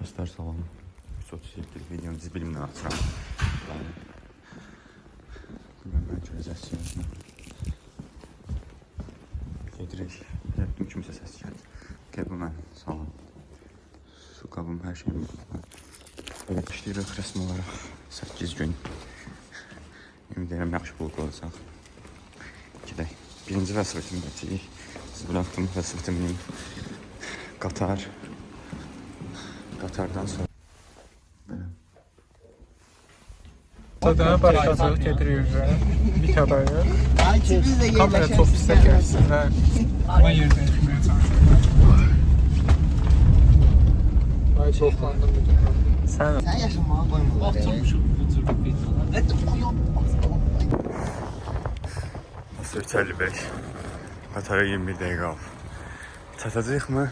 Dostlar salam. 137 videonun siz bilimlə açıram. Bilməm, görəcəksiniz. Gedirik. Yaptım kimsə səs gəldi. Gəl bu mən, salam. Su qabım, hər şeyim burada. Belə işləyirik rəsm olaraq 8 gün. Ümid edirəm, yaxşı bulq olacaq. Gedək. Birinci vəsibətimi gətirik. Siz bıraxdım vəsibətimi Qatar. Qatardan sonra. Belə. Tadına başlayacaq gedirik bir adaya. Kamera çox pisdə gəlsinlər. Ama yerdən düşməyə çalışırlar. Ay çoxlandım bütün. Sen yaşamağa koymuyorlar. Oturmuşum bu tür bir Nasıl 55. Qatara 21 dəqiqə qalıb. Çatacaq mı?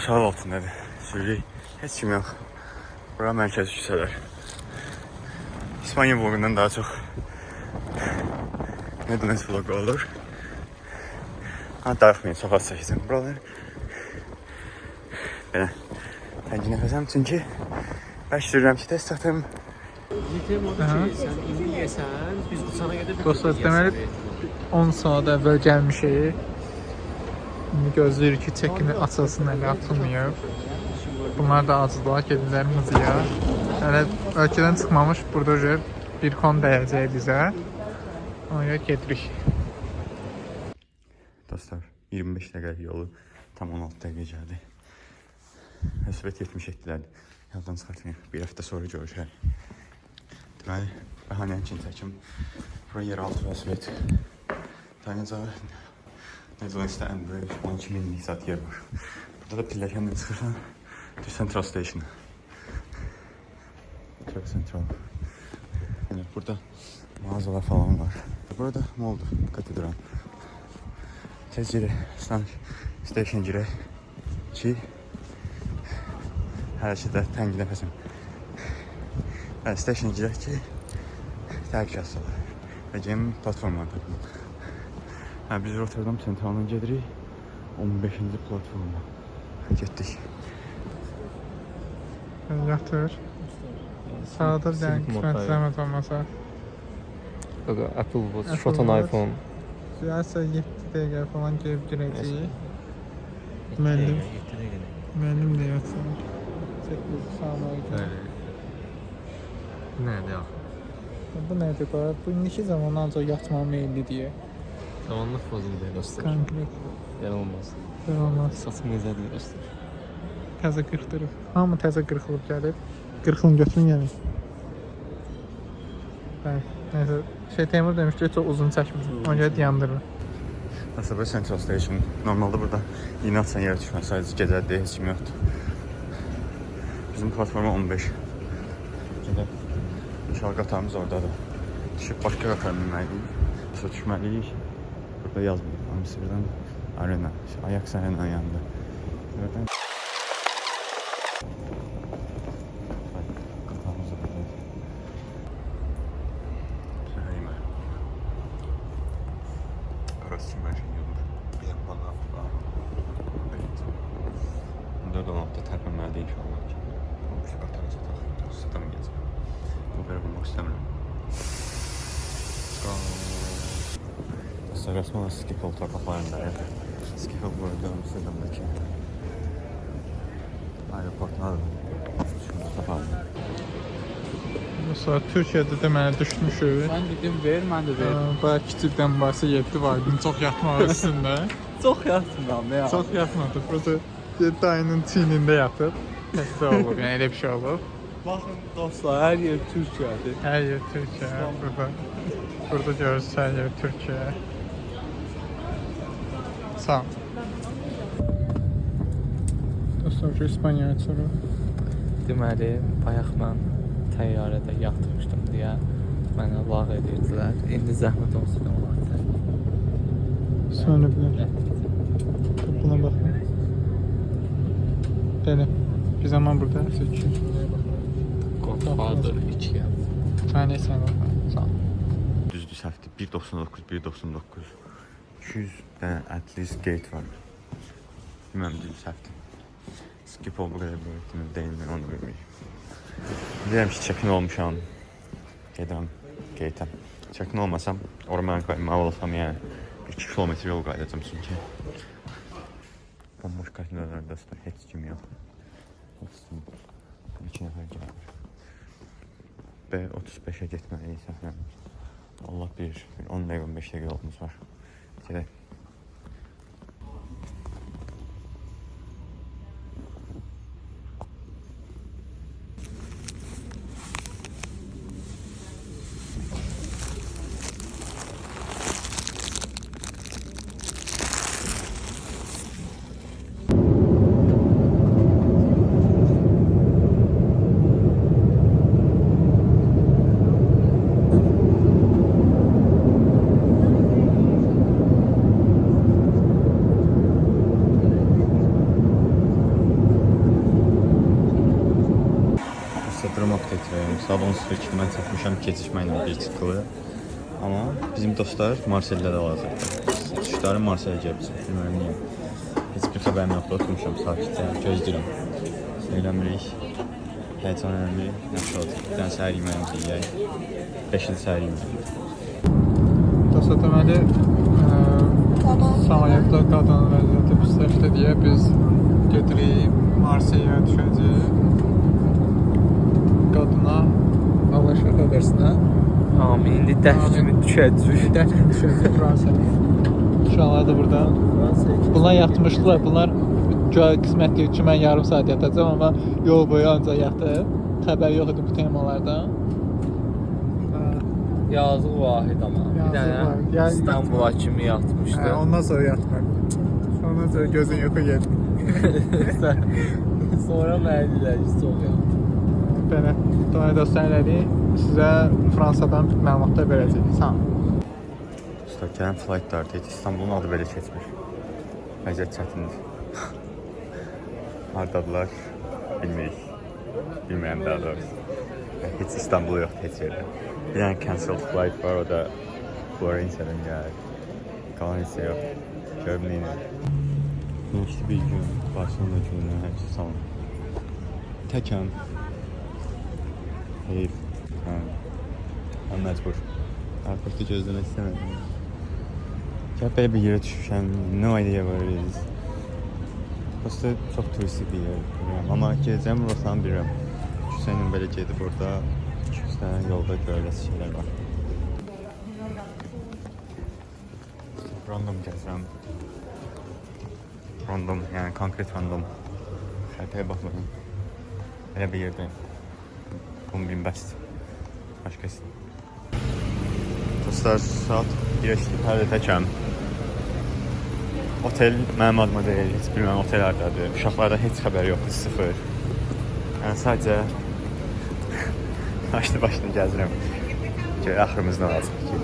Şal altındadır. Sürüyük. Heç kim yox. Bura mərkəzi küçələr. İspanya vlogundan daha çox Netherlands vlogu olur. Darıxmayın, çox az çəkəcəm buraları. Belə təngi nəfəsəm çünki bəş sürürəm ki, test çatım. Sen indi yesen, biz uçana gedib Dostlar, deməli 10 saat əvvəl gəlmişik. İndi gözləyirik ki, çekini açılsın, hələ atılmayıb. Bunlar da acılar, gedirlərimiz ya. Hələ ölkədən çıxmamış, burada bir kon dəyəcək bizə. Ona görə gedirik. Dostlar, 25 dəqiqəlik yolu tam 16 dəqiqə gəldi. Vəsibət 77-lərdir. Yaddan çıxartmayın, bir həftə sonra görüşək. Deməli, bəhanənin için çəkim. Bura yeraltı vəsibət. Dayanacağı Netherlands'da ən böyük 12 minlik zat yer var. Burada da pilləkənlə çıxırsan Central Station. Çok central. Yani burada mağazalar falan var. Burada moldur, katedral. Tez girək, station girək ki hər şeydə təngi nəfəsim. Station girək ki tərk asılar və gəmin platformuna tapılır. Biz Rotterdam Central'dan gedirik 15-ci platforma getdik. Yatır. Sağda bir dənə qismət zəhmət olmasa. Apple Watch, shot on iPhone. Sürərsə 7 dəqiqə falan gəlib girəcəyik. Müəllim də yatsın. Çəkdir, salam. Nerede ya? Bu nədir qoyar? Bu indiki zaman ancaq yatmağa meyilli deyə. Zamanlık pozuldu dostlar. Konkret. Yanılmaz. Olmaz. Satımı izlediğini dostlar. Təzə qırxdırıb. Hamı təzə qırxılıb gəlib. Qırxılın götürün gəlin. Bəli. Neyse, Teymur demiş ki, çox uzun çəkmir. Ona görə dayandırır. Aslında Central Station. Normalde burada yeni atsan yere düşmez. Sadece geceler değil, hiç kim yoktu. Bizim platforma 15. Gecede inşallah qatarımız oradadır. Düşüb başqa qatar minməliyik. Sonra düşməliyik. Burada yazmıyor. Amsterdam Arena. Ajax Arena'nın yanında. Oradan qatarımız oradadır. Söyleyeyim ben. Orası kim her şey yolur. Bir de bana burada da nokta tərpənməlidir inşallah ki. Bu bir qatarı satamayacaq. Bu belə bulmaq istəmirəm. Dostlar, rəsmən olaraq Schiphol torpaqlarındayıq. Schiphol burada Amsterdamdakı aeroportun adı. Şunu tapalım. Dostlar, Türkiyədə deməli düşmüşük. Ben dedim ver, ben de ver. Bayağı kiçikdən bahsə 7 var. Gün çox yatmaq üstündə. Çok yatmıram ya. Çox yatmadı. Burada 7 ayının çiynində yatıb. Təkcə olub, yəni elə bir şey olub. Bakın dostlar, her yer Türkiye'dir. Hər yer Türkiyə. Burada görürsünüz hər yer Türkiyə. Sağ ol. Dostlar, şu İspanyaya açırıq. Deməli, bayaq mən təyyarədə yatmışdım deyə mənə lağ edirdilər. İndi zəhmət olsun onlardan. Sönüblər. Buna baxın. Belə. Bir zaman burada seçiyoruz. Godfather 2. Tanesiyle baxın. Sağ ol. Düzdür, səhvdir. 1.99, 1.99. 200 dənə at least gate var. Bilməm, düzdür, səhvdir. skip ol bu kadar böyükdür değil mi onu bilmiyorum. Bilirəm ki çəkin olmuşam. Gedirəm qeytəm. Çəkin olmasam orman qaymalı olsam yəni 2 kilometr yol qaydacam çünki. Bomboş kafelərdə dostlar heç kim yox. Heç kim. 2 nəfər gəlir. B35-ə getməliyik səfərə. Allah bilir, 10 dəqiqə 15 dəqiqə yolumuz var. Gedək. Drama aktivitetlərim, sabun sürekli mən çəkmişəm keçişməklə bir çıxılı. Amma bizim dostlar Marseldə də lazımdır. Çıxışları Marselə gəlib bilmirəm niyə. Heç bir xəbərim yoxdur, oturmuşam sakitcə, gözləyirəm. Söyləmirik, həyəcan önemli, yaxşı olacaq. Bir dənə səhər yeməyimizi yiyək, 5-ci səhər yeməyimizi. Dostlar, deməli, səlahiyyətdə qadın vəziyyəti pisləşdi deyə biz gedirik Marseyə düşəcəyik. Qadına Allah şəfa versinə. Amin. İndi dəfnimi düşəcək. Dəfn düşəcək Fransaya. Uşaqlar da burada. Bunlar yatmışdılar. Bunlar qismətli ki, mən yarım saat yatacam, amma yol boyu ancaq yatıb. Xəbər yox idi bu temalardan. Yazıq Vahid amma. Bir dənə İstanbula kimi yatmışdı. Ondan sonra yatmadı. Ondan sonra gözün yoxu geldi. Sonra mənə çox yatdı. Belə, dolayı dostlarları sizə Fransadan məlumatlar verəcəyik. Sağ olun. Dostlar, gələn flightlarda heç İstanbulun adı belə keçmir. Vəziyyət çətindir. Hardadılar, bilmirik. Bilmirəm daha doğrusu. Heç İstanbul yoxdur, heç yerdə. Bir dənə cancelled flight var, o da Florensiyadan gəlir. Qalan isə yox. Görüm neyini. Güneşli bir gün, Barcelona günü, hər şey sağ olun. Təkəm. Heyif. Mən məcbur. Airportda gözləmək istəmədim. Gəlib belə bir yerə düşmüşəm. No idea where it is. Prosta çox turistik bir yer. Amma gedəcəm rotanı bilirəm. Hüseynin belə gedib orada 200 dənə yolda görəcək şeylər var. Random gəzirəm. Random, yəni konkret random. Xəritəyə baxmadım. Elə bir yerdəyim. Bunu bilin bəsdir. Başqası. Dostlar, saat 1'ə işləyib, hər də təkəm. Otel mənim adıma deyil, heç bilməm otel hardadır. Uşaqlarda heç xəbər yoxdur, sıfır. Yəni sadəcə başlı-başına gəzirəm. Gəlir axırımız nə lazım ki?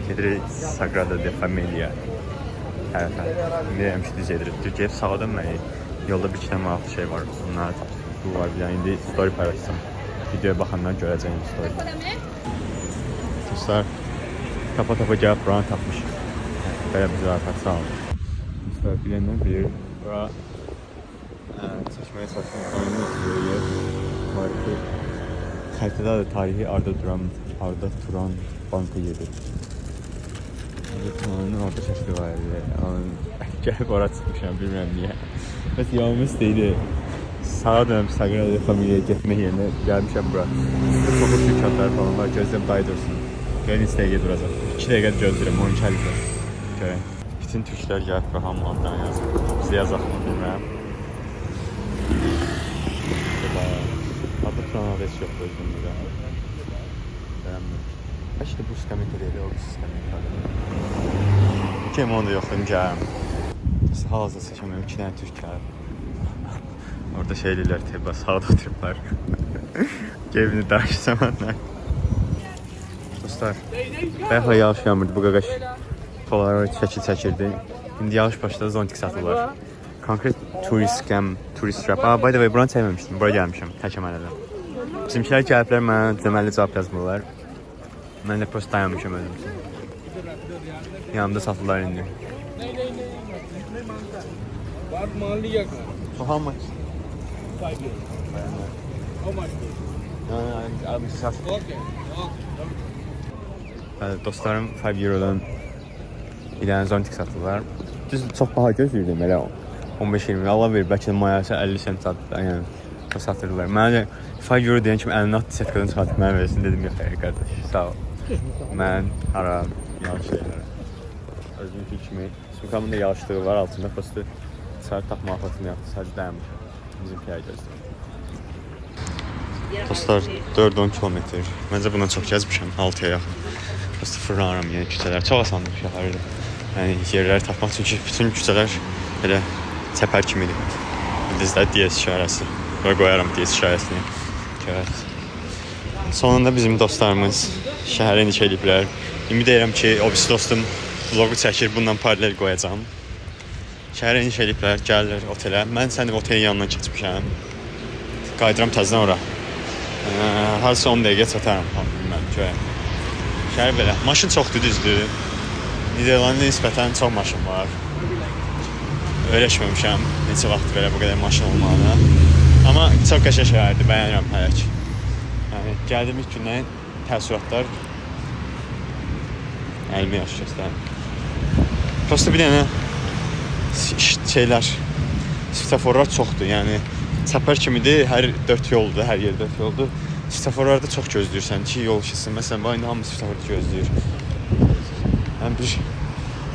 Gedirik Sagrada de Familia tərəfə. Bilirəm ki, düz edirik. Gedib sağa dönməliyik. Yolda bir iki dənə maraqlı şey var. Bunlar bu var. Bir dənə indi story paylaşsam. Videoya baxanlar görəcəyim story. Dostlar, tapa-tapa gəlib buranı tapmışıq. Belə bir zarafat, sağ olun. Dostlar, bilənlər bilir. Bura çəkməyə çalışan oyunu oturuyor yer. Var ki, xəritədə də tarihi Arda Turan bankı yeri. Onun orada şəkli var. Gəlib ora çıxmışam, bilmirəm niyə. Bəs yolumuz deyildi. Sağa dönüm Sagrada Familia'ya getmək yerinə gəlmişəm bura. Çoxu türkatlar falan var, gözləyəm dayı dursun. Gəlin istəyə duracaq. 2 dəqiqə gözləyirəm, 12 əlikdə. Görək. Bütün türklər gəlib bura hamılardan yazır. Bizə yazaq mı, bilmirəm. Arda Turan adı heç yoxdur özümdə. Bəyənmirəm. Bəlkə də bu skamika deyil, o bu skamika. Kim onu da yoxlayım gələm. Hal-hazırda seçəməm, 2 dənə türk gəlib. Orada şey deyirlər, tebə sağda oturublar. Gebini daşısam onlar. Dostlar, bayaqla yağış yağmırdı, bu qaqaş Polaroid şəkil çəkirdi. İndi yağış başladı, zontik satırlar. Konkret turist scam, turist trap. By the way, buranı çəkməmişdim, bura gəlmişəm, təkəmələdə. Bizimkilər gəliblər, mənə deməli cavab yazmırlar. Mən də prost dayanmışam özüm üçün. Yanımda satırlar indi. So how much? Dostlarım 5 eurodan bir dənə zontik satırlar. Düz çox baha gözləyirdim elə 15-20. Allah verir, bəlkə də mayası 50 sent satırlar. Yəni o satırlar. Mənə 5 euro deyən kimi əlini atdı, setkadan çıxartıb mənə versin dedim, yox xeyr qardaş, sağ ol. Mən hara yağış şeylərə. Özümki kimi. Sumkamın da yağışlığı var altında, prosto sarı taxma afatını yaptı, sadəcə dayanmışam. Bizim piyə gözləyir. Dostlar 4-10 kilometr. Məncə bundan çox gəzmişəm 6-ya yaxın. Prosto fırlanıram yəni küçələr. Çox asandır şəhərdə. Yəni yerləri tapmaq çünki bütün küçələr elə çəpər kimidir. Bizdə DS işarəsi. Bura qoyaram DS işarəsini. Evet. Sonunda bizim dostlarımız şəhərə iniş ediblər. Ümid edirəm ki, o birisi dostum vlogu çəkir, bundan paralel qoyacağam. Şəhərə iniş ediblər, gəlirlər otelə. Mən sənin otelin yanından keçmişəm. Qayıdıram təzədən ora. Harca 10 dəqiqə çataram. Bilməm, görəyəm. Şəhər belə. Maşın çoxdur, düzdür. Niderlandiyaya nisbətən çox maşın var. Öyrəşməmişəm neçə vaxt belə bu qədər maşın olmağına. Amma çox qəşəng şəhərdir, bəyənirəm hələ ki. Yəni, gəldiyim ilk gündən təəssüratlar əlimə yaş göstərir. Prosto bir dənə şeylər, svetoforlar çoxdur, yəni çəpər kimidir, hər 4 yoldur, hər yer 4 yoldur. Svetoforlarda çox gözləyirsən ki, yol keçsin. Məsələn, bu indi hamı svetoforda gözləyir. Yəni,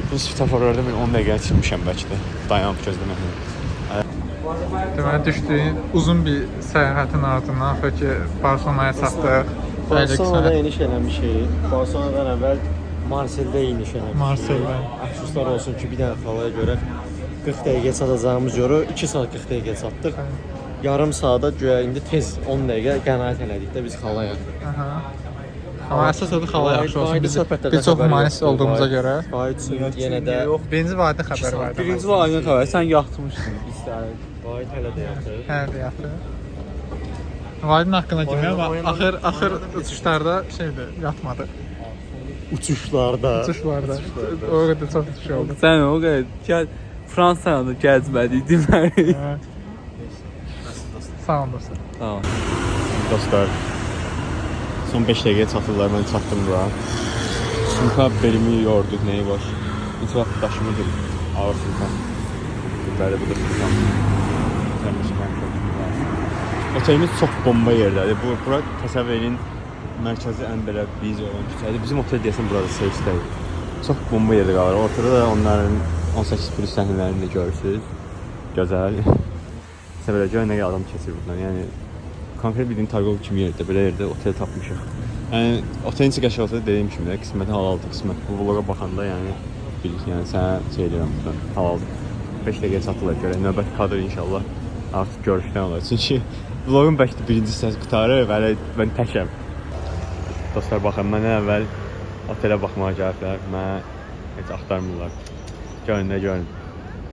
bu svetoforlarda bir 10 dəqiqə çıxmışam bəlkə də, dayanıb gözləməklə. Deməli düşdüyün uzun bir səyahətin ardından axır ki, Barselonaya çatdıq. Barselonada eniş eləmişik. Barselonadan əvvəl Marseldə iniş eləmişik. Marseldə. Əfsuslar olsun ki, bir dənə xalaya görə 40 dəqiqə çatacağımız yolu 2 saat 40 dəqiqə çatdıq. Yarım saata güya indi tez 10 dəqiqə qənaət elədik də biz xalaya. Amma əsas odur xala yaxşı olsun. Biz çox humanist olduğumuza görə. Vahid üçün yenə də Birinci Vahidin xəbəri var. Birinci Vahidin xəbəri, sən yatmışdın istəyir. Vahid hələ də yatır. Hələ də yatır. Vahidin haqqında demirəm, amma axır uçuşlarda şeydir, yatmadı. Uçuşlarda. Uçuşlarda. O qədər çox uçuş oldu. Sən o qədər gəl Fransaya da gəzmədik deməli. Sağ olun dostlar. Tamam. Dostlar, son 5 dəqiqəyə çatırlar, mən çatdım bura. Sumka belimi yordu, nəyi var? İlk vaxt daşımıdır, ağır sumka. Bəli, bu da sumka. Otelimiz çox bomba yerdədir. Bura təsəvvür edin, mərkəzi ən belə bizi olan küçədir. Bizim otel deyəsən burada seyfdəyir. Çox bomba yerdə qalır. Ortada da onların 18 plus səhnələrini də görürsünüz. Gözəl. Səbələ görə nə adam keçir buradan. Yəni konkret bildiğin Targov kimi yerdə, belə yerdə otel tapmışıq. Yəni otelin içi qəşəng olsa dediyim kimi də qisməti halaldır. Qismət bu vloqa baxanda yəni bilik, yəni sənə şey edirəm buradan halaldır. 5 dəqiqə çatırlar görə. Növbəti kadr inşallah artıq görüşdən olar. Çünki vlogun bəlkə də birinci hissəsi qutarır və mən təkəm. Dostlar baxın, məndən əvvəl otelə baxmağa gəliblər. Mənə heç axtarmırlar. Görün də görün.